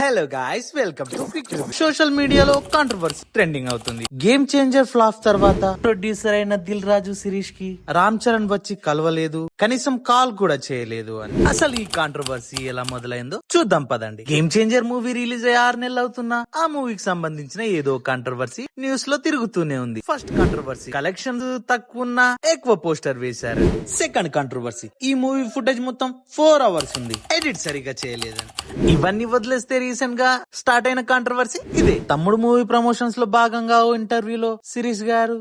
Hello guys, welcome to quick review. Social మీడియాలో controversy trending అవుతుంది. Game changer flop తర్వాత producer అయిన దిల్ రాజు శిరీష్ కి రామ్ చరణ్ వచ్చి కలవలేదు, కనీసం కాల్ కూడా చేయలేదు అని. అసలు ఈ కాంట్రవర్సీ ఎలా మొదలైందో చూద్దాం పదండి. గేమ్ చేంజర్ మూవీ రిలీజ్ అయ్యి 6 నెలలు అవుతున్నా ఆ మూవీకి సంబంధించిన ఏదో కాంట్రవర్సీ న్యూస్ లో తిరుగుతూనే ఉంది. ఫస్ట్ కాంట్రవర్సీ, కలెక్షన్ తక్కువ ఉన్నా ఎక్కువ పోస్టర్ వేశారు. సెకండ్ కాంట్రవర్సీ, ఈ మూవీ ఫుటేజ్ మొత్తం 4 hours ఉంది, ఎడిట్ సరిగా చేయలేదని. ఇవన్నీ వదిలేస్తే రీసెంట్ గా స్టార్ట్ అయిన కాంట్రవర్సీ ఇదే. తమ్ముడు మూవీ ప్రమోషన్స్ లో భాగంగా ఓ ఇంటర్వ్యూలో శిరీష్ గారు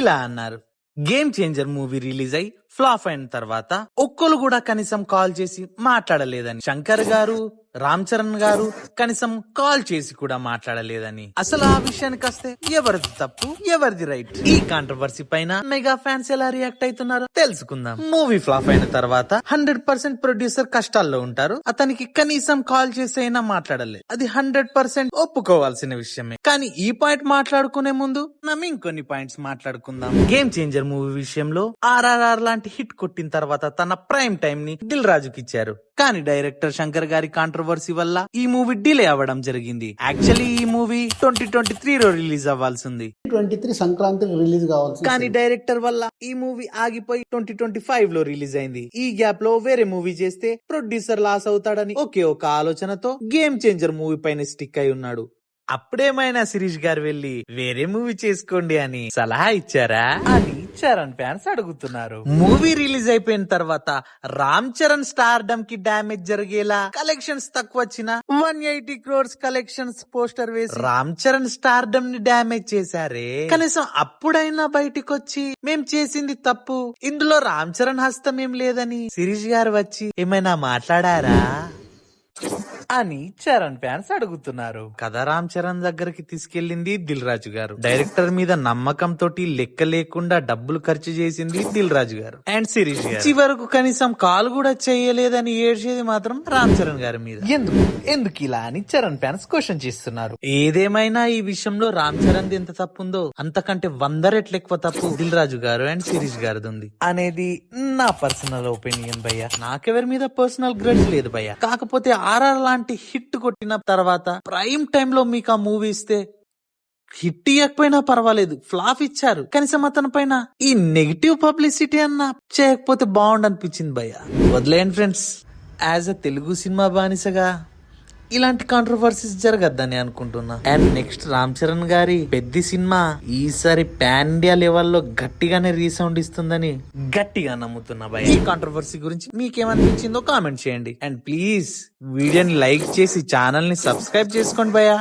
ఇలా అన్నారు: గేమ్ చేంజర్ మూవీ రిలీజ్ అయి ఫ్లాప్ అయిన తర్వాత ఒక్కరు కూడా కనీసం కాల్ చేసి మాట్లాడలేదని. శంకర్ గారు, రామ్ చరణ్ గారు కనీసం కాల్ చేసి కూడా మాట్లాడలేదని. అసలు ఆ విషయానికి వస్తే ఎవరిది తప్పు, ఎవరిది రైట్? ఈ కాంట్రవర్సీ పైన మెగా ఫ్యాన్స్ ఎలా రియాక్ట్ అవుతున్నారో తెలుసుకుందాం. మూవీ ఫ్లాప్ అయిన తర్వాత 100% ప్రొడ్యూసర్ కష్టాల్లో ఉంటారు. అతనికి కనీసం కాల్ చేసి అయినా మాట్లాడలేదు. అది 100% ఒప్పుకోవాల్సిన విషయమే. కానీ ఈ పాయింట్ మాట్లాడుకునే ముందు మనం ఇంకొన్ని పాయింట్స్ మాట్లాడుకుందాం. గేమ్ చేంజర్ మూవీ విషయంలో RRR లాంటి హిట్ కొట్టిన తర్వాత తన ప్రైమ్ టైం ని దిల్ రాజుకి ఇచ్చారు. కానీ డైరెక్టర్ శంకర్ గారి కాంట్రవర్సీ వల్ల ఈ మూవీ డిలే అవ్వడం జరిగింది. యాక్చువల్లీ ఈ మూవీ 2023లో రిలీజ్ అవ్వాల్సింది, 23 సంక్రాంతికి రిలీజ్ కావాల్సింది. కానీ డైరెక్టర్ వల్ల ఈ మూవీ ఆగిపోయి 2025లో రిలీజ్ అయింది. ఈ గ్యాప్ లో వేరే మూవీ చేస్తే ప్రొడ్యూసర్ లాస్ అవుతాడని ఒకే ఒక ఆలోచనతో గేమ్ చేంజర్ మూవీ పైన స్టిక్ అయి ఉన్నాడు. అప్పుడేమైనా శిరీష్ గారు వెళ్లి వేరే మూవీ చేసుకోండి అని సలహా ఇచ్చారా అని చరణ్ ఫ్యాన్స్ అడుగుతున్నారు. మూవీ రిలీజ్ అయిపోయిన తర్వాత రామ్ చరణ్ స్టార్డమ్ కి డ్యామేజ్ జరిగేలా కలెక్షన్స్ తక్కువ వచ్చిన 180 crores కలెక్షన్స్ పోస్టర్ వేసి రామ్ చరణ్ స్టార్డమ్ ని డ్యామేజ్ చేశారే. కనీసం అప్పుడైనా బయటికి వచ్చి మేం చేసింది తప్పు, ఇందులో రామ్ చరణ్ హస్తం ఏం లేదని శిరీష్ గారు వచ్చి ఏమైనా మాట్లాడారా అని చరణ్ ఫ్యాన్స్ అడుగుతున్నారు. కథ రామ్ చరణ్ దగ్గరికి తీసుకెళ్లింది దిల్ రాజు గారు. డైరెక్టర్ మీద నమ్మకం తోటి లెక్క లేకుండా డబ్బులు ఖర్చు చేసింది దిల్ రాజు గారు అండ్ శిరీష్ గారు. చివరకు కనీసం కాల్ కూడా చేయలేదని ఏడ్చేది మాత్రం రామ్ చరణ్ గారి మీద. ఎందుకు ఇలా అని చరణ్ ఫ్యాన్స్ క్వశ్చన్ చేస్తున్నారు. ఏదేమైనా ఈ విషయంలో రామ్ చరణ్ ఎంత తప్పుందో అంతకంటే 100 రెట్లు ఎక్కువ తప్పు దిల్ రాజు గారు అండ్ శిరీష్ గారిది ఉంది అనేది నా పర్సనల్ ఒపీనియన్ భయ్య. నాకెవరి మీద పర్సనల్ గ్రడ్జ్ లేదు భయ్య. కాకపోతే RR లాంటి హిట్ కొట్టిన తర్వాత ప్రైమ్ టైమ్ లో మీకు ఆ మూవీ ఇస్తే హిట్ ఇవ్వకపోయినా పర్వాలేదు, ఫ్లాప్ ఇచ్చారు, కనీసం అతని పైన ఈ నెగిటివ్ పబ్లిసిటీ అన్నా చేయకపోతే బాగుండనిపించింది భయ్య. వదిలేయండి friends. As a Telugu cinema బానిసగా ఇలాంటి కాంట్రవర్సీస్ జరగద్దని అనుకుంటున్నా. అండ్ నెక్స్ట్ రామ్ చరణ్ గారి పెద్ద సినిమా ఈసారి పాన్ ఇండియా లెవెల్లో గట్టిగానే రీసౌండ్ ఇస్తుందని గట్టిగా నమ్ముతున్నా భయ. ఈ కాంట్రవర్సీ గురించి మీకేమనిపించిందో కామెంట్ చేయండి. అండ్ ప్లీజ్ వీడియోని లైక్ చేసి ఛానల్ ని సబ్స్క్రైబ్ చేసుకోండి భయ.